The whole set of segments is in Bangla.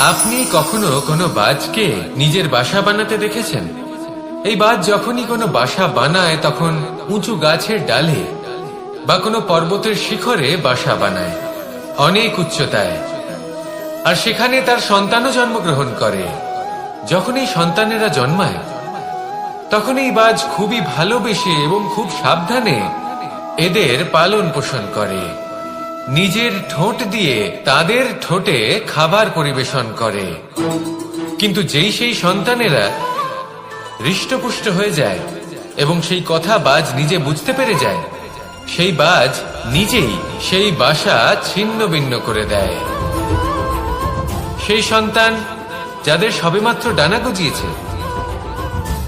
আপনি কখনো কোনো বাজকে নিজের বাসা বানাতে দেখেছেন? এই বাজ যখনই কোনো বাসা বানায় তখন উঁচু গাছের ডালে বা কোনো পর্বতের শিখরে বাসা বানায়, অনেক উচ্চতায়। আর সেখানে তার সন্তানও জন্মগ্রহণ করে। যখন এই সন্তানেরা জন্মায় তখন এই বাজ খুবই ভালোবেসে এবং খুব সাবধানে এদের পালন পোষণ করে। নিজের ঠোঁট দিয়ে তাদের ঠোঁটে খাবার পরিবেশন করে। কিন্তু যেই সেই সন্তানেরা হৃষ্টপুষ্ট হয়ে যায় এবং সেই কথা বাজ নিজে বুঝতে পেরে যায়, সেই বাজ নিজেই সেই বাসা ছিন্ন ভিন্ন করে দেয়। সেই সন্তান যাদের সবেমাত্র ডানা গজিয়েছে,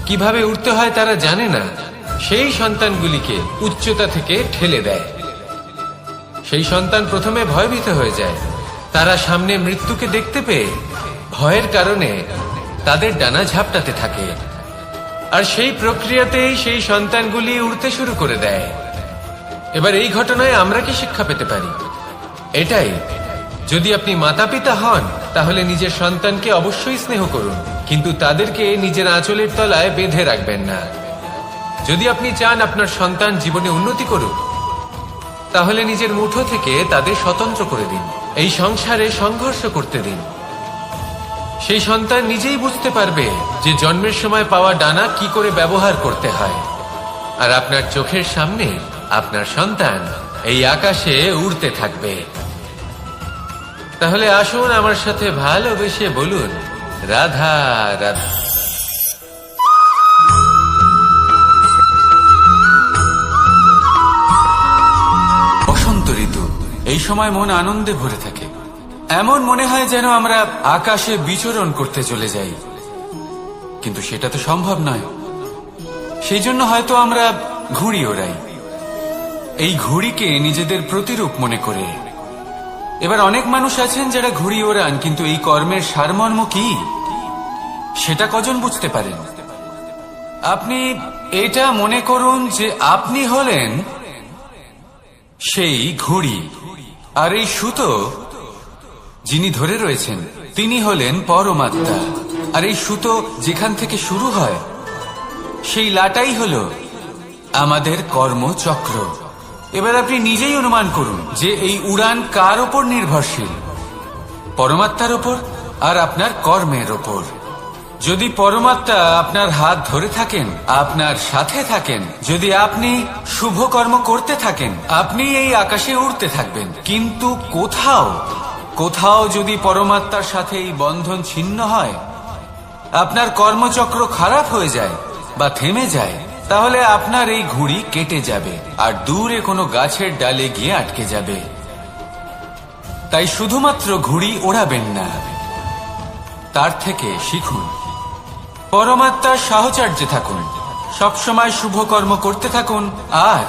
কিভাবে উড়তে হয় তারা জানে না, সেই সন্তানগুলিকে উচ্চতা থেকে ঠেলে দেয়। সেই সন্তান প্রথমে ভয়ভীত হয়ে যায়। তারা সামনে মৃত্যুকে দেখতে পেয়ে ভয়ের কারণে তাদের ডানা ঝাপটাতে থাকে। আর সেই প্রক্রিয়াতেই সেই সন্তানগুলি উড়তে শুরু করে দেয়। এবার এই ঘটনায় আমরা কি শিক্ষা পেতে পারি? এটাই, যদি আপনি মাতা পিতা হন তাহলে নিজের সন্তানকে অবশ্যই স্নেহ করুন, কিন্তু তাদেরকে নিজের আঁচলের তলায় বেঁধে রাখবেন না। যদি আপনি চান আপনার সন্তান জীবনে উন্নতি করুক, তাহলে নিজের মুঠো থেকে তাদের স্বতন্ত্র করে দিন। এই সংসারে সংঘর্ষ করতে দিন। সেই সন্তান নিজেই বুঝতে পারবে যে জন্মের সময় পাওয়া ডানা কি করে ব্যবহার করতে হয়। আর আপনার চোখের সামনে আপনার সন্তান এই আকাশে উড়তে থাকবে। তাহলে আসুন আমার সাথে ভালোবেসে বলুন, রাধা রাধা। বসন্ত ঋতু, এই সময় মন আনন্দে ভরে থাকে। এমন মনে হয় যেন আমরা আকাশে বিচরণ করতে চলে যাই, কিন্তু সেটা তো সম্ভব নয়। সেই জন্য হয়তো আমরা ঘুড়ি ওড়াই, এই ঘুড়িকে নিজেদের প্রতিরূপ মনে করে। এবার অনেক মানুষ আছেন যারা ঘুড়ি ওড়ান, কিন্তু এই কর্মের সারমর্ম কি সেটা কজন বুঝতে পারেন? আপনি এটা মনে করুন যে আপনি হলেন সেই ঘুড়ি, আর এই সুতো যিনি ধরে রয়েছেন তিনি হলেন পরমাত্মা। আর এই সুতো যেখান থেকে শুরু হয় সেই লাটাই হলো আমাদের কর্মচক্র। এবার আপনি নিজেই অনুমান করুন যে এই উড়ান কার ওপর নির্ভরশীল? পরমাত্মার ওপর আর আপনার কর্মের ওপর। যদি পরমাত্মা আপনার হাত ধরে থাকেন, আপনার সাথে থাকেন, যদি আপনি শুভ কর্ম করতে থাকেন, আপনি এই আকাশে উড়তে থাকবেন। কিন্তু কোথাও যদি পরমাত্মার সাথে এই বন্ধন ছিন্ন হয়, আপনার কর্মচক্র খারাপ হয়ে যায় বা থেমে যায়, তাহলে আপনার এই ঘুড়ি কেটে যাবে আর দূরে কোনো গাছের ডালে গিয়ে আটকে যাবে। তাই শুধুমাত্র ঘুড়ি ওড়াবেন না, তার থেকে শিখুন। পরমাত্মার সাহচর্যে থাকুন, সবসময় শুভ কর্ম করতে থাকুন আর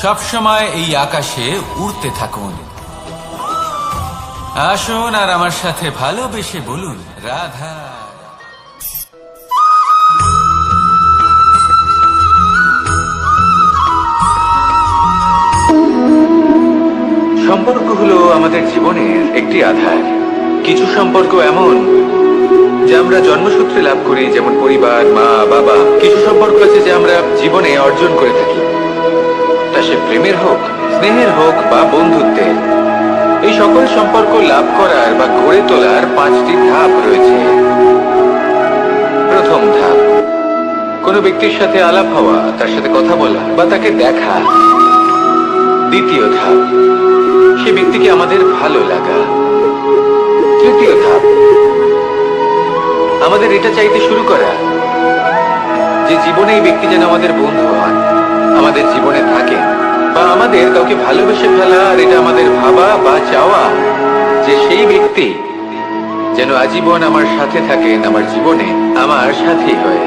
সবসময় এই আকাশে উড়তে থাকুন। আসুন আর আমার সাথে ভালোবেসে বলুন, রাধা। সম্পর্ক হলো আমাদের জীবনের একটি আধার। কিছু সম্পর্ক এমন যা আমরা জন্মসূত্রে লাভ করি, যেমন পরিবার, মা, বাবা। কিছু সম্পর্ক আছে যে আমরা জীবনে অর্জন করে থাকি, তা সে প্রেমের হোক, স্নেহের হোক বা বন্ধুত্বের। এই সকল সম্পর্ক লাভ করার বা গড়ে তোলার 5টি ধাপ রয়েছে। প্রথম ধাপ, কোনো ব্যক্তির সাথে আলাপ হওয়া, তার সাথে কথা বলা বা তাকে দেখা। দ্বিতীয় ধাপ, সে ব্যক্তিকে আমাদের ভালো লাগা। তৃতীয় ধাপ, আমাদের এটা চাইতে শুরু করা যে জীবনে এই ব্যক্তি যেন আমাদের বন্ধু হন, আমাদের জীবনে থাকে, বা আমাদের কাউকে ভালোবেসে ফেলা। আর এটা আমাদের ভাবা বা চাওয়া যে সেই ব্যক্তি যেন আজীবন আমার সাথে থাকেন, আমার জীবনে আমার সাথী হয়ে।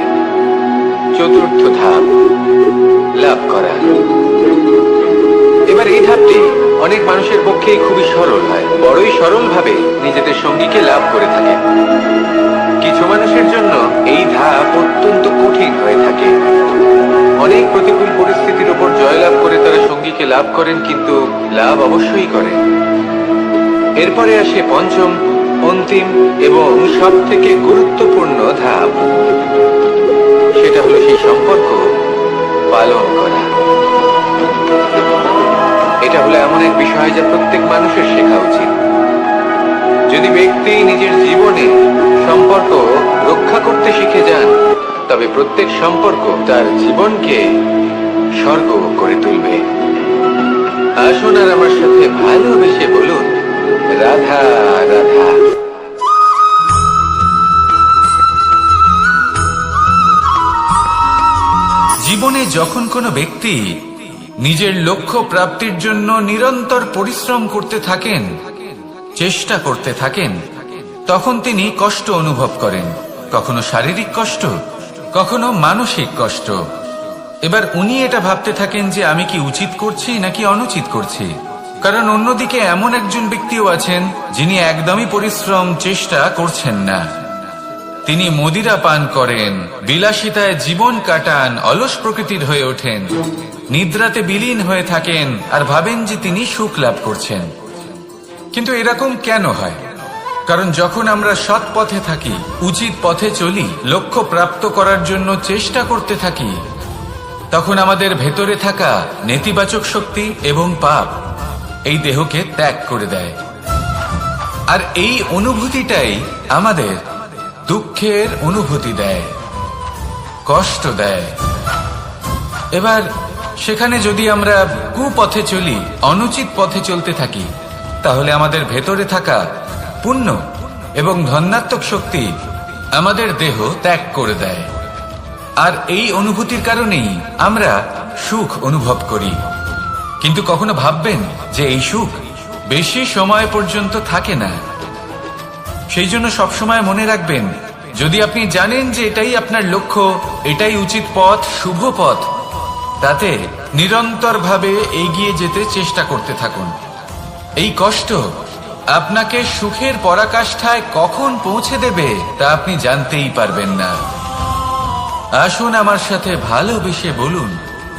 চতুর্থ ধাপ, লাভ করা। এবার এই ধাপটি অনেক মানুষের পক্ষেই খুবই সরল হয়, বড়ই সরল ভাবে নিজেদের সঙ্গীকে লাভ করে থাকে। কিছু মানুষের জন্য এই ধাপ অত্যন্ত কঠিন হয়ে থাকে। অনেক প্রতিকূল পরিস্থিতির উপর জয়লাভ করে তারা সঙ্গীকে লাভ করেন, কিন্তু লাভ অবশ্যই করেন। এরপরে আসে পঞ্চম ও অন্তিম এবং সব থেকে গুরুত্বপূর্ণ ধাপ, সেটা হলো সেই সম্পর্ক পালন করা। এটা হলো এমন এক বিষয় যা প্রত্যেক মানুষের শেখা উচিত। যদি ব্যক্তি নিজের জীবনে সম্পর্ক রক্ষা করতে শিখে যান, তবে প্রত্যেক সম্পর্ক তার জীবনকে স্বর্গ করে তুলবে। আসুন আর আমার সাথে ভালোবেসে বলুন, রাধা রাধা। জীবনে যখন কোনো ব্যক্তি নিজের লক্ষ্য প্রাপ্তির জন্য নিরন্তর পরিশ্রম করতে থাকেন, চেষ্টা করতে থাকেন, তখন তিনি কষ্ট অনুভব করেন, কখনো শারীরিক কষ্ট, কখনো মানসিক কষ্ট। এবার উনি এটা ভাবতে থাকেন যে আমি কি উচিত করছি নাকি অনুচিত করছি। কারণ অন্যদিকে এমন একজন ব্যক্তিও আছেন যিনি একদমই পরিশ্রম চেষ্টা করছেন না। তিনি মদিরা পান করেন, বিলাসিতায় জীবন কাটান, অলস প্রকৃতির হয়ে ওঠেন, নিদ্রাতে বিলীন হয়ে থাকেন আর ভাবেন যে তিনি সুখ লাভ করছেন। কিন্তু এরকম কেন হয়? কারণ যখন আমরা সৎ পথে থাকি, উচিত পথে চলি, লক্ষ্য প্রাপ্ত করার জন্য চেষ্টা করতে থাকি, তখন আমাদের ভেতরে থাকা নেতিবাচক শক্তি এবং পাপ এই দেহকে ত্যাগ করে দেয়। আর এই অনুভূতিটাই আমাদের দুঃখের অনুভূতি দেয়, কষ্ট দেয়। এবার সেখানে যদি আমরা কুপথে চলি, অনুচিত পথে চলতে থাকি, তাহলে আমাদের ভেতরে থাকা পুণ্য এবং ধনাত্মক শক্তি আমাদের দেহ ত্যাগ করে দেয়। আর এই অনুভূতির কারণেই আমরা সুখ অনুভব করি। কিন্তু কখনো ভাববেন যে এই সুখ বেশি সময় পর্যন্ত থাকে না। সেই জন্য সবসময় মনে রাখবেন, যদি আপনি জানেন যে এটাই আপনার লক্ষ্য, এটাই উচিত পথ, শুভ পথ, তাতে নিরন্তরভাবে এগিয়ে যেতে চেষ্টা করতে থাকুন। এই কষ্ট আপনাকে সুখের পরাকাষ্ঠায় কখন পৌঁছে দেবে তা আপনি জানতেই পারবেন না। আসুন আমার সাথে ভালোবেসে বলুন,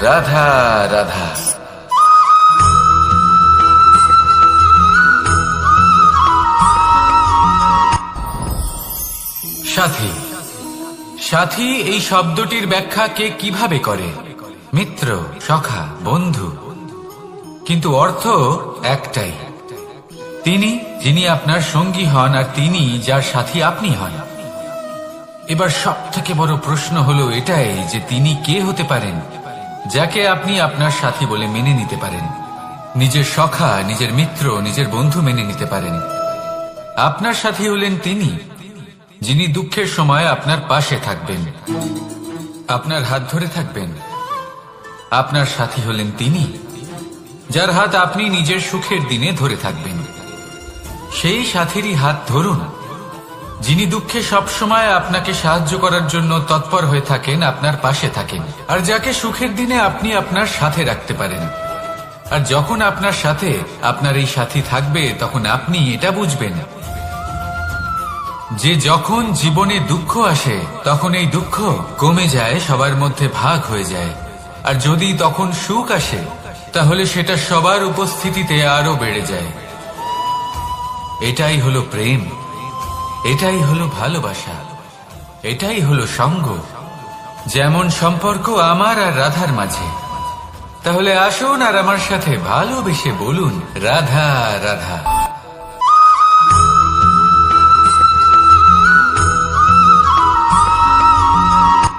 রাধা রাধা। সাথী। সাথী এই শব্দটির ব্যাখ্যা কে কিভাবে করে? মিত্র, সখা, বন্ধু। কিন্তু অর্থ একটাই, তিনি যিনি আপনার সঙ্গী হন আর তিনি যার সাথী আপনি হন। এবার সব থেকে বড় প্রশ্ন হলো এটাই যে তিনি কে হতে পারেন যাকে আপনি আপনার সাথী বলে মেনে নিতে পারেন, নিজের সখা, নিজের মিত্র, নিজের বন্ধু মেনে নিতে পারেন। আপনার সাথী হলেন তিনি যিনি দুঃখের সময় আপনার পাশে থাকবেন, আপনার হাত ধরে থাকবেন। আপনার সাথী হলেন তিনি যার হাত আপনি নিজের সুখের দিনে ধরে থাকবেন। সেই সাথীরই হাত ধরুন যিনি দুঃখে সবসময় আপনাকে সাহায্য করার জন্য তৎপর হয়ে থাকেন, আপনার পাশে থাকেন, আর যাকে সুখের দিনে আপনি আপনার সাথে রাখতে পারেন। আর যখন আপনার সাথে আপনার এই সাথী থাকবে, তখন আপনি এটা বুঝবেন যে যখন জীবনে দুঃখ আসে, তখন এই দুঃখ কমে যায়, সবার মধ্যে ভাগ হয়ে যায়। আর যদি তখন সুখ আসে, তাহলে সেটা সবার উপস্থিতিতে আরো বেড়ে যায়। এটাই হলো প্রেম, এটাই হলো ভালোবাসা, এটাই হলো সঙ্গ। যেমন সম্পর্ক আমার আর রাধার মাঝে। তাহলে আসুন আর আমার সাথে ভালোবেসে বলুন, রাধা রাধা।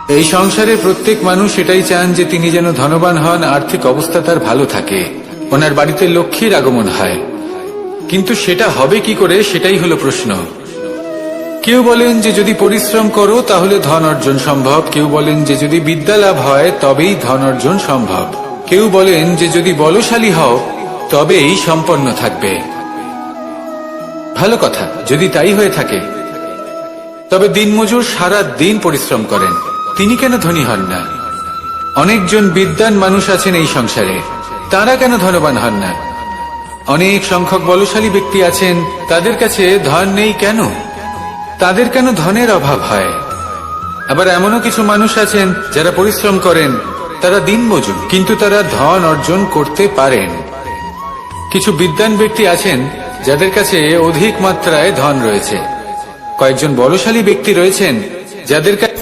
এই সংসারে প্রত্যেক মানুষ এটাই চান যে তিনি যেন ধনবান হন, আর্থিক অবস্থা তার ভালো থাকে, ওনার বাড়িতে লক্ষ্মীর আগমন হয়। কিন্তু সেটা হবে কি করে, সেটাই হলো প্রশ্ন। কেউ বলেন যে যদি পরিশ্রম করো তাহলে ধন অর্জন সম্ভব, কেউ বলেন যে যদি বিদ্যা লাভ হয় তবেই ধন অর্জন সম্ভব, কেউ বলেন যে যদি বলশালী হও তবেই সম্পন্ন থাকবে। ভালো কথা, যদি তাই হয়ে থাকে, তবে দিনমজুর সারা দিন পরিশ্রম করেন, তিনি কেন ধনী হন না? অনেকজন বিদ্বান মানুষ আছেন এই সংসারে, তারা কেন ধনবান হন না? অনেক সংখ্যক বলশালী ব্যক্তি আছেন, তাদের কাছে ধন নেই কেন? তাদের কেন ধনের অভাব হয়? আবার এমনও কিছু মানুষ আছেন যারা পরিশ্রম করেন, তারা দিনমজুর, কিন্তু তারা ধন অর্জন করতে পারেন। কিছু বিদ্বান ব্যক্তি আছেন যাদের কাছে অধিক মাত্রায় ধন রয়েছে। কয়েকজন বলশালী ব্যক্তি রয়েছেন যাদের কাছে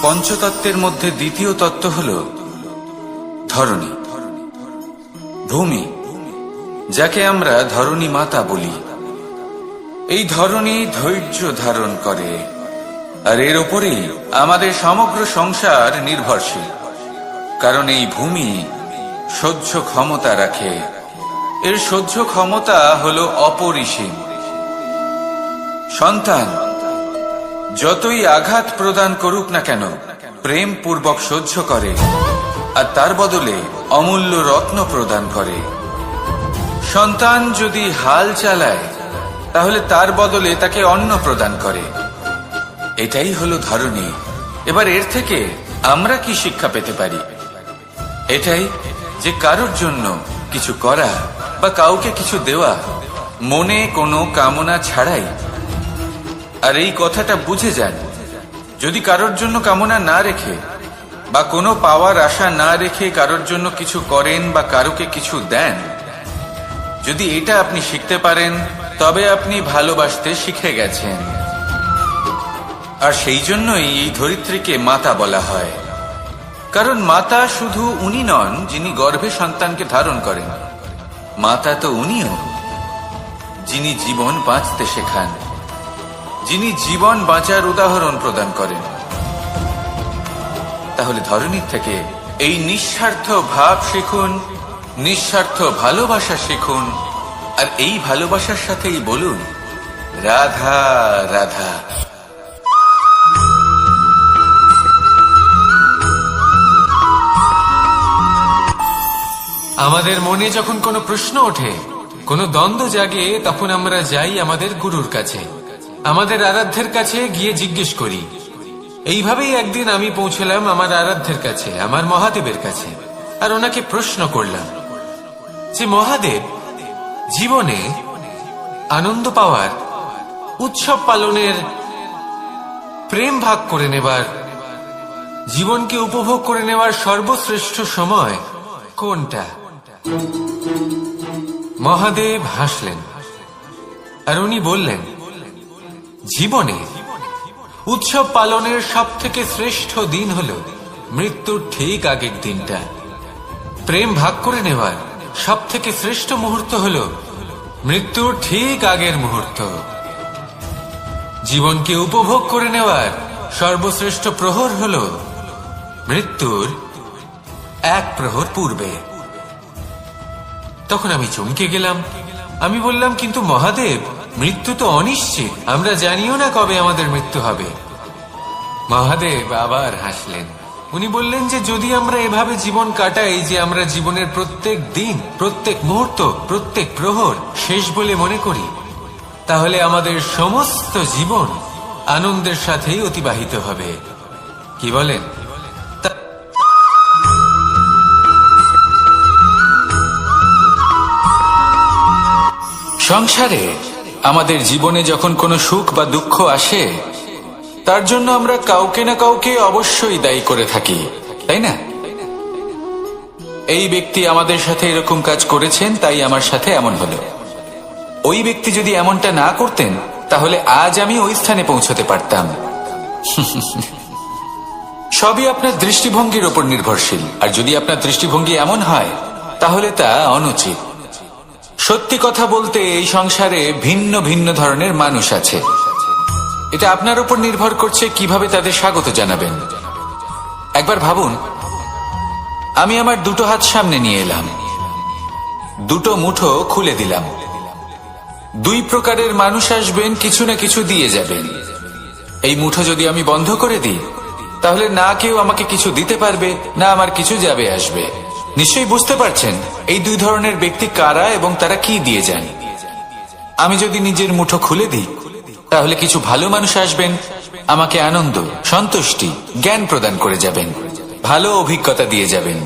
পঞ্চতত্ত্বের মধ্যে দ্বিতীয় তত্ত্ব হল ধরণী, ভূমি, যাকে আমরা ধরণী মাতা বলি। এই ধরণী ধৈর্য ধারণ করে, আর এর ওপরেই আমাদের সমগ্র সংসার নির্ভরশীল। কারণ এই ভূমি সহ্য ক্ষমতা রাখে, এর সহ্য ক্ষমতা হল অপরিসীম। সন্তান যতই আঘাত প্রদান করুক না কেন, প্রেম পূর্বক সহ্য করে, আর তার বদলে অমূল্য রত্ন প্রদান করে। সন্তান যদি হাল চালায়, তাহলে তার বদলে তাকে অন্ন প্রদান করে। এটাই হলো ধরণী। এবার এর থেকে আমরা কি শিক্ষা পেতে পারি? এটাই যে কারোর জন্য কিছু করা বা কাউকে কিছু দেওয়া মনে কোনো কামনা ছাড়াই। আর এই কথাটা বুঝে যান, যদি কারোর জন্য কামনা না রেখে বা কোনো পাওয়ার আশা না রেখে কারোর জন্য কিছু করেন বা কারোকে কিছু দেন, যদি এটা আপনি শিখতে পারেন, তবে আপনি ভালোবাসতে শিখে গেছেন। আর সেই জন্যই এই ধরিত্রীকে মাতা বলা হয়। কারণ মাতা শুধু উনি নন যিনি গর্ভে সন্তানকে ধারণ করেন, মাতা তো উনিও যিনি জীবন বাঁচতে শেখান, যিনি জীবন বাঁচার উদাহরণ প্রদান করেন। তাহলে ধরণীর থেকে এই নিঃস্বার্থ ভাব শিখুন, নিঃস্বার্থ ভালোবাসা শিখুন, আর এই ভালোবাসার সাথেই বলুন রাধা রাধা। আমাদের মনে যখন কোনো প্রশ্ন ওঠে, কোনো দ্বন্দ্ব জাগে, তখন আমরা যাই আমাদের গুরুর কাছে, আমাদের আরাধ্যের কাছে গিয়ে জিজ্ঞেস করি। এইভাবেই একদিন আমি পৌঁছলাম আমার আরাধ্যের কাছে, আমার মহাদেবের কাছে, আর ওনাকে প্রশ্ন করলাম যে মহাদেব, জীবনে আনন্দ পাওয়ার, উৎসব পালনের, প্রেম ভাগ করে নেবার, জীবনকে উপভোগ করে নেওয়ার সর্বশ্রেষ্ঠ সময় কোনটা? মহাদেব হাসলেন আর উনি বললেন, জীবনে উৎসব পালনের সব থেকে শ্রেষ্ঠ দিন হল মৃত্যুর ঠিক আগের দিনটা। প্রেম ভাগ করে নেওয়ার সব থেকে শ্রেষ্ঠ মুহূর্ত হল মৃত্যুর ঠিক আগের মুহূর্ত। জীবনকে উপভোগ করে নেওয়ার সর্বশ্রেষ্ঠ প্রহর হল মৃত্যুর এক প্রহর পূর্বে। তখন আমি চমকে গেলাম। আমি বললাম, কিন্তু মহাদেব, মৃত্যু তো অনিশ্চিত, আমরা জানিও না কবে আমাদের মৃত্যু হবে। মহাদেব আবার হাসলেন। উনি বললেন যে যদি আমরা এভাবে জীবন কাটাই যে আমরা জীবনের প্রত্যেক দিন, প্রত্যেক মুহূর্ত, প্রত্যেক প্রহর শেষ বলে মনে করি, তাহলে আমাদের সমস্ত জীবন আনন্দের সাথেই অতিবাহিত হবে। কি বলেন? সংসারে আমাদের জীবনে যখন কোনো সুখ বা দুঃখ আসে, তার জন্য আমরা কাউকে না কাউকে অবশ্যই দায়ী করে থাকি, তাই না? এই ব্যক্তি আমাদের সাথে এরকম কাজ করেছেন, তাই আমার সাথে এমন হলো। ওই ব্যক্তি যদি এমনটা না করতেন, তাহলে আজ আমি ওই স্থানে পৌঁছতে পারতাম। সবই আপনার দৃষ্টিভঙ্গির ওপর নির্ভরশীল। আর যদি আপনার দৃষ্টিভঙ্গি এমন হয়, তাহলে তা অনুচিত। সত্যি কথা বলতে, এই সংসারে ভিন্ন ভিন্ন ধরনের মানুষ আছে। এটা আপনার উপর নির্ভর করছে কিভাবে তাদের স্বাগত জানাবেন। একবার ভাবুন, আমি আমার দুটো হাত সামনে নিয়ে এলাম, দুটো মুঠো খুলে দিলাম। দুই প্রকারের মানুষ আসবেন, কিছু না কিছু দিয়ে যাবেন। এই মুঠো যদি আমি বন্ধ করে দিই, তাহলে না কেউ আমাকে কিছু দিতে পারবে, না আমার কিছু যাবে আসবে। নিশ্চয়ই বুঝতে পারছেন এই দুই ধরনের ব্যক্তি কারা এবং তারা কি দিয়ে যান। আমি যদি নিজের মুঠো খুলে দিই, তাহলে কিছু ভালো মানুষ আসবেন, আমাকে আনন্দ, সন্তুষ্টি, জ্ঞান প্রদান করে যাবেন, ভালো অভিজ্ঞতা দিয়ে যাবেন।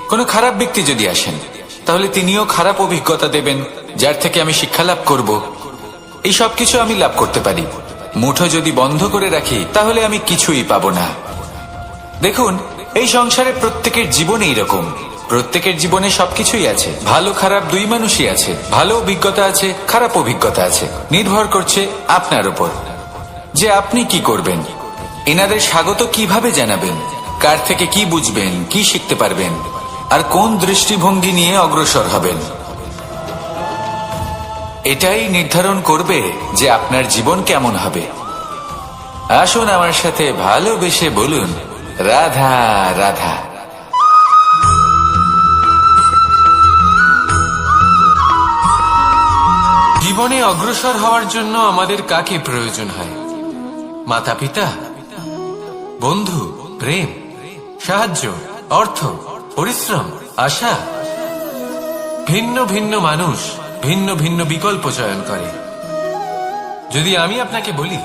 কোনো খারাপ ব্যক্তি যদি আসেন, তাহলে তিনিও খারাপ অভিজ্ঞতা দেবেন, যার থেকে আমি শিক্ষা লাভ করব। এই সব কিছু আমি লাভ করতে পারি। মুঠো যদি বন্ধ করে রাখি, তাহলে আমি কিছুই পাবো না। দেখুন, এই সংসারে প্রত্যেকের জীবনে এরকম, প্রত্যেকের জীবনে সবকিছুই আছে, ভালো খারাপ দুই মানুষই আছে, ভালো অভিজ্ঞতা আছে, খারাপ অভিজ্ঞতা আছে। নির্ভর করছে আপনার উপর যে আপনি কি করবেন, এনাদের স্বাগত কিভাবে জানাবেন, কার থেকে কি বুঝবেন, কি শিখতে পারবেন, আর কোন দৃষ্টিভঙ্গি নিয়ে অগ্রসর হবেন। এটাই নির্ধারণ করবে যে আপনার জীবন কেমন হবে। আসুন আমার সাথে ভালোবেসে বলুন, রাধা রাধা। জীবনে অগ্রসর হওয়ার জন্য আমাদের কাকে প্রয়োজন হয়? মাতা পিতা, বন্ধু, প্রেম, সাহায্য, অর্থ, পরিশ্রম, আশা। ভিন্ন ভিন্ন মানুষ ভিন্ন ভিন্ন বিকল্প চয়ন করে। যদি আমি আপনাকে বলি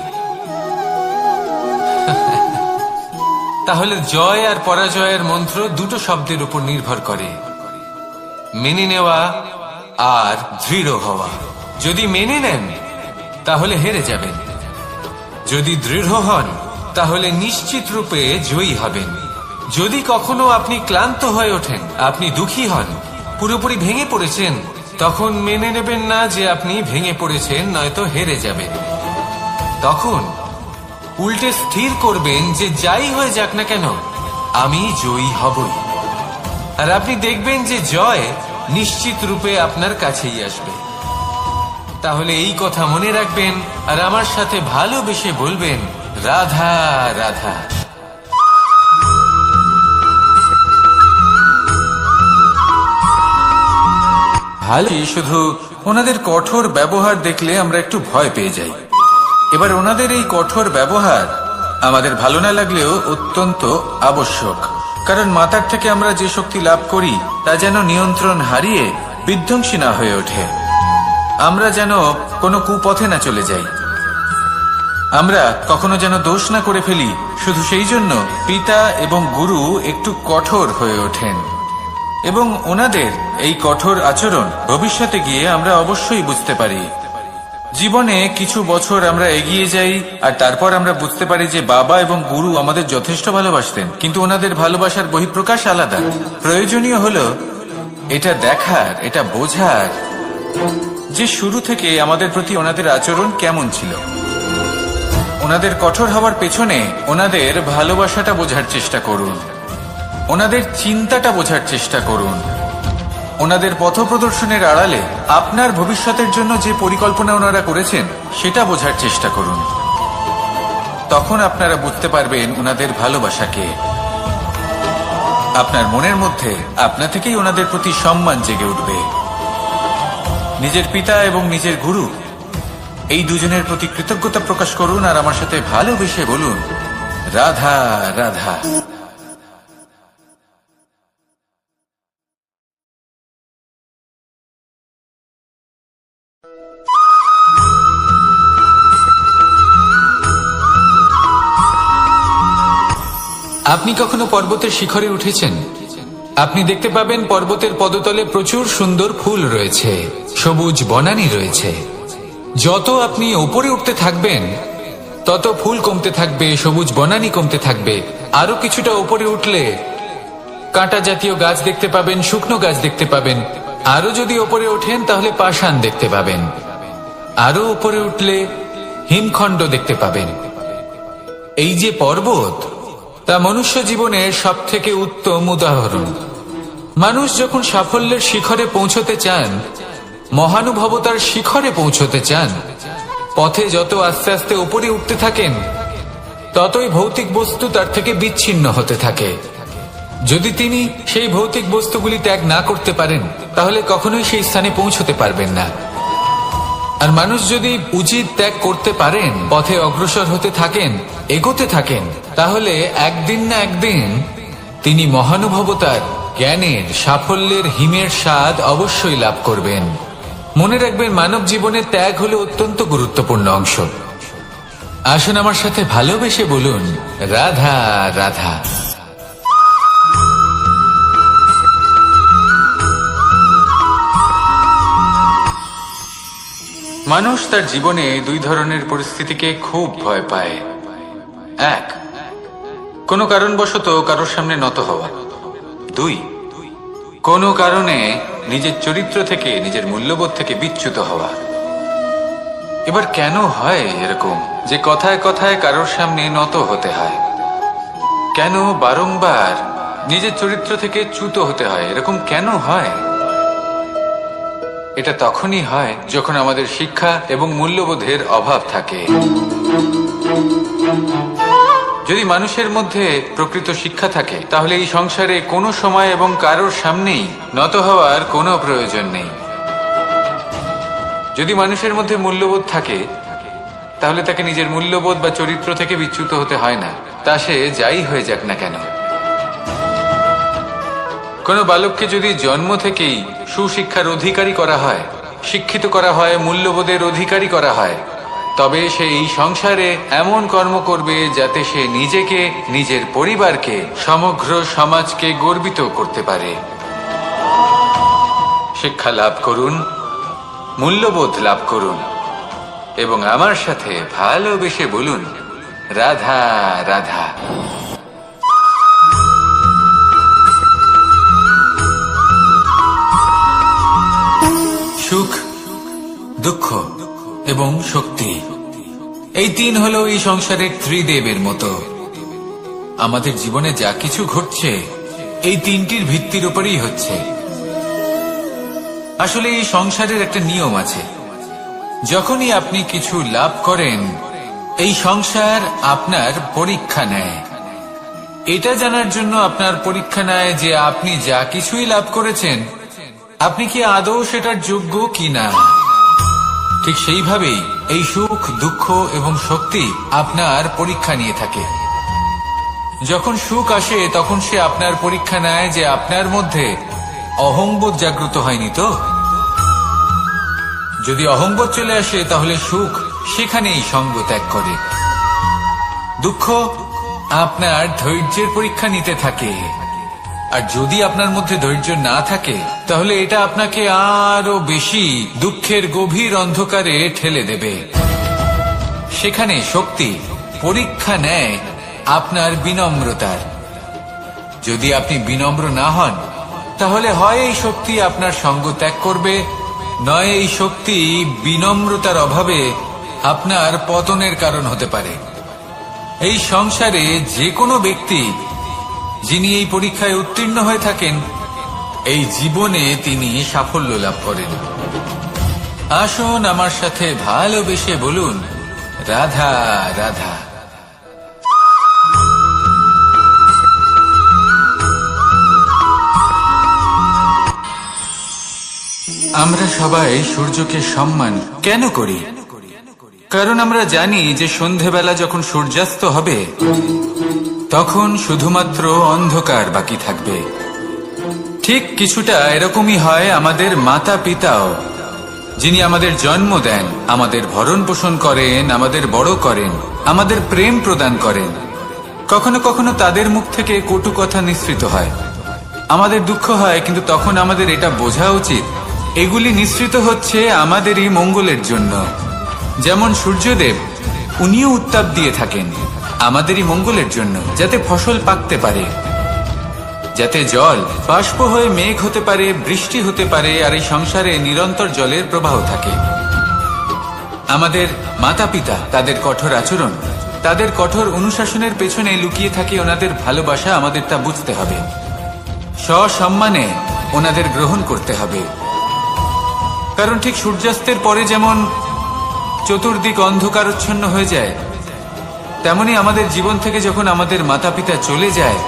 তাহলে জয় আর পরাজয়ের মন্ত্র দুটো শব্দের উপর নির্ভর করে, মেনে নেওয়া আর দৃঢ় হওয়া। যদি মেনে নেন তাহলে হেরে যাবেন, যদি দৃঢ় হন তাহলে নিশ্চিত রূপে জয়ী হবেন। যদি কখনো আপনি ক্লান্ত হয়ে ওঠেন, আপনি দুঃখী হন, পুরোপুরি ভেঙে পড়েছেন, তখন মেনে নেবেন না যে আপনি ভেঙে পড়েছেন, নয়তো হেরে যাবেন। তখন উল্টে স্থির করবেন যে যাই হয়ে যাক না কেন আমি জয়ী হবই। আর আপনি দেখবেন যে জয় নিশ্চিত রূপে আপনার কাছেই আসবে। তাহলে এই কথা মনে রাখবেন আর আমার সাথে ভালোবেসে বলবেন, রাধা রাধা। ভালো, শুধু ওনাদের কঠোর ব্যবহার দেখলে আমরা একটু ভয় পেয়ে যাই। এবার ওনাদের এই কঠোর ব্যবহার আমাদের ভালো না লাগলেও অত্যন্ত আবশ্যক, কারণ মাতার থেকে আমরা যে শক্তি লাভ করি তা যেন নিয়ন্ত্রণ হারিয়ে বিধ্বংসী না হয়ে ওঠে। আমরা যেন কোনো কুপথে না চলে যাই, আমরা কখনো যেন দোষ না করে ফেলি। শুধু সেই জন্য পিতা এবং গুরু একটু কঠোর হয়ে ওঠেন, এবং ওনাদের এই কঠোর আচরণ ভবিষ্যতে গিয়ে আমরা অবশ্যই বুঝতে পারি। জীবনে কিছু বছর আমরা এগিয়ে যাই আর তারপর আমরা বুঝতে পারি যে বাবা এবং গুরু আমাদের যথেষ্ট ভালোবাসতেন, কিন্তু ওনাদের ভালোবাসার বহিঃপ্রকাশ আলাদা। প্রয়োজনীয় হলো এটা দেখার, এটা বোঝার যে শুরু থেকে আমাদের প্রতি ওনাদের আচরণ কেমন ছিল। ওনাদের কঠোর হওয়ার পেছনে ওনাদের ভালোবাসাটা বোঝার চেষ্টা করুন, ওনাদের চিন্তাটা বোঝার চেষ্টা করুন, ওনাদের পথপ্রদর্শনের আড়ালে আপনার ভবিষ্যতের জন্য যে পরিকল্পনা ওনারা করেছেন সেটা বোঝার চেষ্টা করুন। তখন আপনারা বুঝতে পারবেন ওনাদের ভালোবাসাকে। আপনার মনের মধ্যে আপনা থেকেই ওনাদের প্রতি সম্মান জেগে উঠবে। নিজের পিতা এবং নিজের গুরু এই দুজনের প্রতি কৃতজ্ঞতা প্রকাশ করুন আর আমার সাথে ভালোবেসে বলুন, রাধা রাধা। আপনি কখনো পর্বতের শিখরে উঠেছেন? আপনি দেখতে পাবেন পর্বতের পদতলে প্রচুর সুন্দর ফুল রয়েছে, সবুজ বনানী রয়েছে। যত আপনি ওপরে উঠতে থাকবেন তত ফুল কমতে থাকবে, সবুজ বনানী কমতে থাকবে। আরো কিছুটা ওপরে উঠলে কাঁটা জাতীয় গাছ দেখতে পাবেন, শুকনো গাছ দেখতে পাবেন। আরো যদি ওপরে ওঠেন তাহলে পাষাণ দেখতে পাবেন। আরো উপরে উঠলে হিমখণ্ড দেখতে পাবেন। এই যে পর্বত, তা মনুষ্য জীবনের সব থেকে উত্তম উদাহরণ। মানুষ যখন সাফল্যের শিখরে পৌঁছতে চান, মহানুভবতার শিখরে পৌঁছতে চান, পথে যত আস্তে আস্তে উপরে উঠতে থাকেন ততই ভৌতিক বস্তু তার থেকে বিচ্ছিন্ন হতে থাকে। যদি তিনি সেই ভৌতিক বস্তুগুলি ত্যাগ না করতে পারেন তাহলে কখনোই সেই স্থানে পৌঁছতে পারবেন না। আর মানুষ যদি উচিত ত্যাগ করতে পারেন, পথে অগ্রসর হতে থাকেন, এগোতে থাকেন, তাহলে একদিন না একদিন তিনি মহানুভবতার, জ্ঞানের, সাফল্যের হিমের স্বাদ অবশ্যই লাভ করবেন। মনে রাখবেন, মানব জীবনে ত্যাগ হলো অত্যন্ত গুরুত্বপূর্ণ অংশ। আসুন আমার সাথে ভালোবেসে বলুন, রাধা রাধা। মানুষ তার জীবনে দুই ধরনের পরিস্থিতিকে খুব ভয় পায়। এক, কোনো কারণবশত কারোর সামনে নত হওয়া। 2, কোনো কারণে নিজের চরিত্র থেকে, নিজের মূল্যবোধ থেকে বিচ্যুত হওয়া। এবার কেন হয় এরকম যে কথায় কথায় কারোর সামনে নত হতে হয়? কেন বারংবার নিজের চরিত্র থেকে চ্যুত হতে হয়? এরকম কেন হয়? এটা তখনই হয় যখন আমাদের শিক্ষা এবং মূল্যবোধের অভাব থাকে। যদি মানুষের মধ্যে প্রকৃত শিক্ষা থাকে তাহলে এই সংসারে কোনো সময় এবং কারোর সামনেই নত হওয়ার কোনো প্রয়োজন নেই। যদি মানুষের মধ্যে মূল্যবোধ থাকে তাহলে তাকে নিজের মূল্যবোধ বা চরিত্র থেকে বিচ্যুত হতে হয় না, তা সে যাই হয়ে যাক না কেন। কোনো বালককে যদি জন্ম থেকেই সুশিক্ষার অধিকারী করা হয়, শিক্ষিত করা হয়, মূল্যবোধের অধিকারী করা হয়, তবে সে এই সংসারে এমন কর্ম করবে যাতে সে নিজেকে, নিজের পরিবারকে, সমগ্র সমাজকে গর্বিত করতে পারে। শিক্ষা লাভ করুন, মূল্যবোধ লাভ করুন এবং আমার সাথে ভালোবেসে বলুন, রাধা রাধা। সুখ, দুঃখ এবং শক্তি, এই 3 হলো এই সংসারের ত্রিদেবের মতো। আমাদের জীবনে যা কিছু ঘটছে এই 3টির ভিত্তির উপরেই হচ্ছে। আসলে এই সংসারের একটা নিয়ম আছে, যখনই আপনি কিছু লাভ করেন এই সংসার আপনার পরীক্ষা নেয়। এটা জানার জন্য আপনার পরীক্ষা নেয় যে আপনি যা কিছুই লাভ করেছেন আপনি কি আদৌ সেটার যোগ্য কিনা। ঠিক সেইভাবেই এই সুখ, দুঃখ এবং শক্তি আপনার পরীক্ষা নিয়ে থাকে। যখন সুখ আসে তখন সে আপনার পরীক্ষা নেয় যে আপনার মধ্যে অহংবোধ জাগ্রত হয়নি তো। যদি অহংবোধ চলে আসে তাহলে সুখ সেখানেই সঙ্গ ত্যাগ করে। দুঃখ আপনার ধৈর্যের পরীক্ষা নিতে থাকে, আর যদি আপনার মধ্যে ধৈর্য না থাকে তাহলে এটা আপনাকে আরো বেশি দুঃখের গভীর অন্ধকারে ঠেলে দেবে। সেখানে শক্তি পরীক্ষা নেয় আপনার বিনম্রতার। যদি আপনি বিনম্র না হন তাহলে হয় এই শক্তি আপনার সঙ্গ ত্যাগ করবে, নয় এই শক্তি বিনম্রতার অভাবে আপনার পতনের কারণ হতে পারে। এই সংসারে যে কোনো ব্যক্তি যিনি এই পরীক্ষায় উত্তীর্ণ হয়ে থাকেন এই জীবনে তিনি সাফল্য লাভ করেন। আসুন আমার সাথে ভালোবেসে বলুন, রাধা রাধা। আমরা সবাই সূর্যকে সম্মান কেন করি? কারণ আমরা জানি যে সন্ধেবেলা যখন সূর্যাস্ত হবে তখন শুধুমাত্র অন্ধকার বাকি থাকবে। ঠিক কিছুটা এরকমই হয় আমাদের মাতা পিতাও, যিনি আমাদের জন্ম দেন, আমাদের ভরণ পোষণ করেন, আমাদের বড় করেন, আমাদের প্রেম প্রদান করেন। কখনো কখনো তাদের মুখ থেকে কটু কথা নিঃসৃত হয়, আমাদের দুঃখ হয়, কিন্তু তখন আমাদের এটা বোঝা উচিত এগুলি নিঃসৃত হচ্ছে আমাদেরই মঙ্গলের জন্য। যেমন সূর্যদেব, উনিও উত্তাপ দিয়ে থাকেন আমাদেরই মঙ্গলের জন্য, যাতে ফসল পাকতে পারে, যাতে জল বাষ্প হয়ে মেঘ হতে পারে, বৃষ্টি হতে পারে, আর এই সংসারে নিরন্তর জলের প্রবাহ থাকে। আমাদের মাতা পিতা, তাদের কঠোর আচরণ, তাদের কঠোর অনুশাসনের পেছনে লুকিয়ে থাকে ওনাদের ভালোবাসা। আমাদের তা বুঝতে হবে, সসম্মানে ওনাদের গ্রহণ করতে হবে। কারণ ঠিক সূর্যাস্তের পরে যেমন চতুর্দিক অন্ধকারচ্ছন্ন হয়ে যায়, তেমনি আমাদের জীবন থেকে যখন আমাদের মাতা পিতা চলে যায়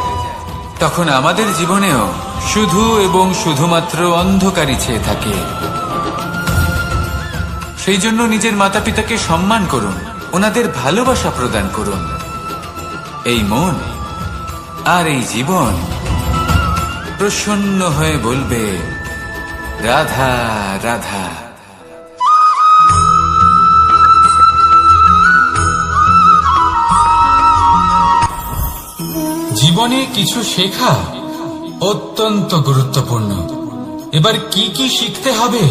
তখন আমাদের জীবনেও শুধু এবং শুধুমাত্র অন্ধকারই ছেয়ে থাকে। সেই জন্য নিজের মাতা পিতাকে সম্মান করুন, ওনাদের ভালোবাসা প্রদান করুন। এই মন আর এই জীবন প্রসন্ন হয়ে বলবে, রাধা রাধা। জীবনে কিছু শেখা অত্যন্ত গুরুত্বপূর্ণ। এবার কি কি শিখতে হবে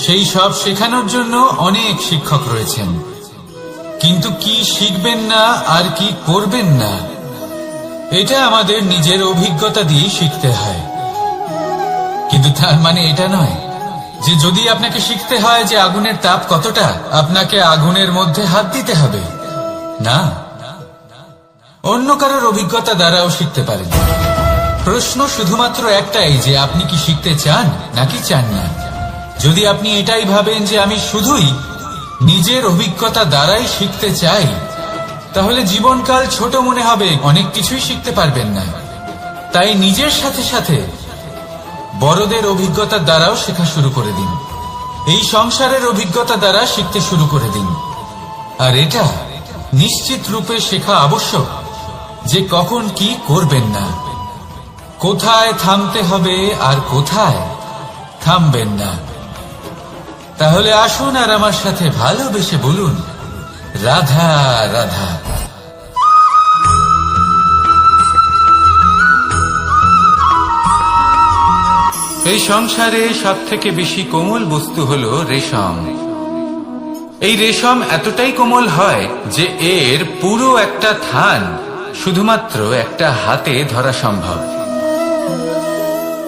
সেই সব শেখানোর জন্য অনেক শিক্ষক রয়েছেন, কিন্তু কি শিখবেন না আর কি করবেন না এটা আমাদের নিজের অভিজ্ঞতা দিয়ে শিখতে হয়, কিন্তু তার মানে এটা নয় যে যদি আপনাকে শিখতে হয় যে আগুনের তাপ কতটা, আপনাকে আগুনের মধ্যে হাত দিতে হবে। না, অন্য কারোর অভিজ্ঞতা দ্বারাও শিখতে পারেন। প্রশ্ন শুধুমাত্র একটাই যে আপনি কি শিখতে চান নাকি চান না। যদি আপনি এটাই ভাবেন যে আমি শুধুই নিজের অভিজ্ঞতা দ্বারাই শিখতে চাই, তাহলে জীবনকাল ছোট মনে হবে, অনেক কিছুই শিখতে পারবেন না। তাই নিজের সাথে সাথে বড়দের অভিজ্ঞতার দ্বারাও শেখা শুরু করে দিন। এই সংসারের অভিজ্ঞতা দ্বারা শিখতে শুরু করে দিন। আর এটা নিশ্চিত রূপে শেখা আবশ্যক যে কখন কি করবেন না, কোথায় থামতে হবে আর কোথায় থামবেন না। তাহলে আসুন আর আমার সাথে ভালোবেসে বলুন, রাধা রাধা। এই সংসারে সব থেকে বেশি কোমল বস্তু হলো রেশম। এই রেশম এতটাই কোমল হয় যে এর পুরো একটা থান শুধুমাত্র একটা হাতে ধরা সম্ভব।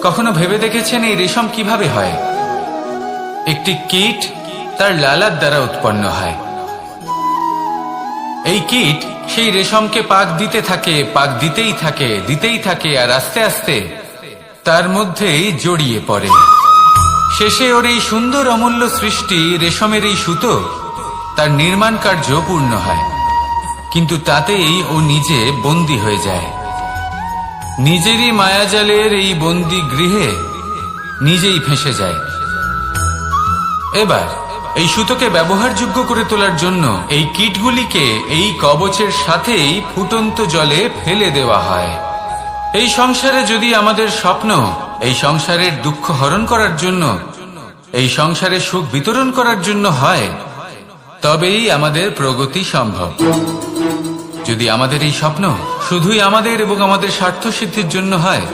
কখনো ভেবে দেখেছেন এই রেশম কিভাবে হয়? একটি কীট তার লালার দ্বারা উৎপন্ন হয়। এই কীট সেই রেশমকে পাক দিতে থাকে, পাক দিতেই থাকে আর আস্তে আস্তে তার মধ্যেই জড়িয়ে পড়ে। শেষে ওর এই সুন্দর অমূল্য সৃষ্টি রেশমের এই সুতো তার নির্মাণ কার্য পূর্ণ হয়, কিন্তু তাতেই ও নিজে বন্দী হয়ে যায়। নিজেরই মায়াজালের এই বন্দী গৃহে নিজেই ফেঁসে যায়। এবার এই সুতোকে ব্যবহারযোগ্য করে তোলার জন্য এই কীটগুলিকে এই কবচের সাথেই ফুটন্ত জলে ফেলে দেওয়া হয়। এই সংসারে যদি আমাদের স্বপ্ন এই সংসারের দুঃখ হরণ করার জন্য, এই সংসারে সুখ বিতরণ করার জন্য হয়, তবেই আমাদের প্রগতি সম্ভব। যদি আমাদের এই স্বপ্ন শুধুই আমাদের এবং আমাদের স্বার্থ সিদ্ধির জন্য হয়,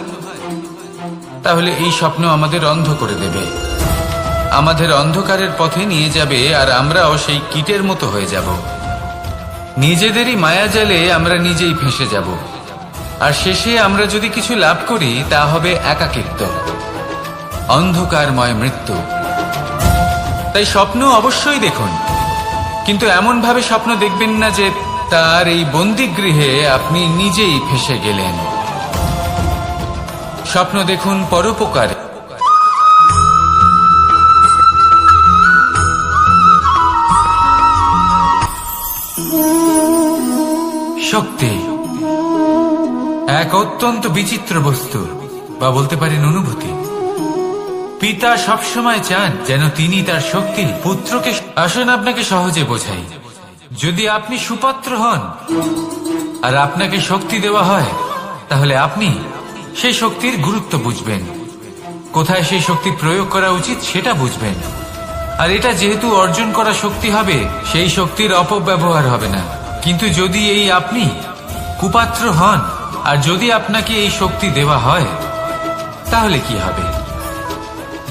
তাহলে এই স্বপ্ন আমাদের অন্ধ করে দেবে, আমাদের অন্ধকারের পথে নিয়ে যাবে, আর আমরাও সেই কীটের মতো হয়ে যাব। নিজেদেরই মায়াজালে আমরা নিজেই ফেঁসে যাব, আর শেষে আমরা যদি কিছু লাভ করি তা হবে একাকিত্ব, অন্ধকারময় মৃত্যু। তাই স্বপ্ন অবশ্যই দেখুন, কিন্তু এমন ভাবে স্বপ্ন দেখবেন না যে তার এই বন্দিগৃহে আপনি নিজেই ফেঁসে গেলেন। স্বপ্ন দেখুন পরোপকারে। শক্তি এক অত্যন্ত বিচিত্র বস্তু, বা বলতে পারেন অনুভূতি। পিতা সবসময় চান যেন তিনি তার শক্তি পুত্রকে। আসুন আপনাকে সহজে বোঝাই। যদি আপনি সুপাত্র হন আর আপনাকে শক্তি দেওয়া হয়, তাহলে আপনি সেই শক্তির গুরুত্ব বুঝবেন, কোথায় সেই শক্তি প্রয়োগ করা উচিত সেটা বুঝবেন। আর এটা যেহেতু অর্জন করা শক্তি হবে, সেই শক্তির অপব্যবহার হবে না। কিন্তু যদি এই আপনি কুপাত্র হন আর যদি আপনাকে এই শক্তি দেওয়া হয়, তাহলে কি হবে?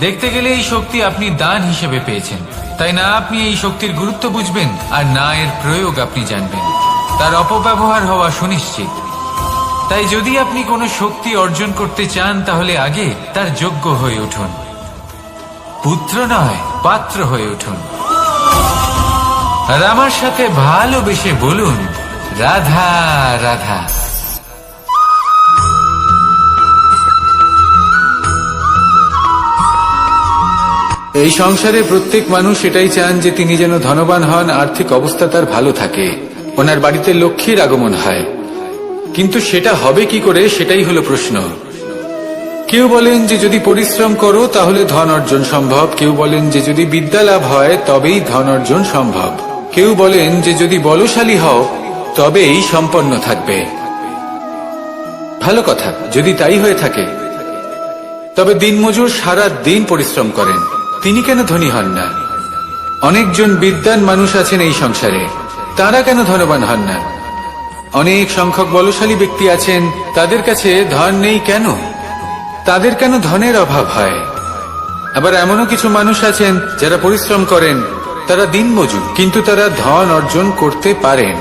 দেখতে গেলে এই শক্তি আপনি দান হিসেবে পেয়েছেন, তাই না আপনি এই শক্তির গুরুত্ব বুঝবেন আর না এর প্রয়োগ আপনি জানবেন। তার অপব্যবহার হওয়া সুনিশ্চিত। তাই যদি আপনি কোনো শক্তি অর্জন করতে চান, তাহলে আগে তার যোগ্য হয়ে উঠুন, পুত্র নয় পাত্র হয়ে উঠুন। আর আমার সাথে ভালোবেসে বলুন, রাধা রাধা। এই সংসারে প্রত্যেক মানুষ এটাই চান যে তিনি যেন ধনবান হন, আর্থিক অবস্থা তার ভালো থাকে, ওনার বাড়িতে লক্ষ্মীর আগমন হয়। কিন্তু সেটা হবে কি করে, সেটাই হলো প্রশ্ন। কেউ বলেন যে যদি পরিশ্রম করো তাহলে ধন অর্জন সম্ভব, কেউ বলেন যে যদি বিদ্যা লাভ হয় তবেই ধন অর্জন সম্ভব, কেউ বলেন যে যদি বলশালী হও তবেই সম্পন্ন থাকবে। ভালো কথা, যদি তাই হয়ে থাকে, তবে দিনমজুর সারা দিন পরিশ্রম করেন, তিনি কেন ধনী হন না? অনেকজন বিদ্বান মানুষ আছেন এই সংসারে, তারা কেন ধনবান হন না? অনেক সংখ্যক বলশালী ব্যক্তি আছেন, তাদের কাছে ধন নেই কেন? তাদের কেন ধনের অভাব হয়? আবার এমনও কিছু মানুষ আছেন যারা পরিশ্রম করেন, তারা দিনমজুর, কিন্তু তারা ধন অর্জন করতে পারেন।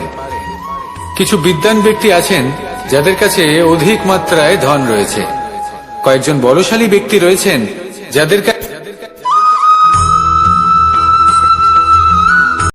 কিছু বিদ্বান ব্যক্তি আছেন যাদের কাছে অধিক মাত্রায় ধন রয়েছে। কয়েকজন বলশালী ব্যক্তি রয়েছেন যাদের কাছে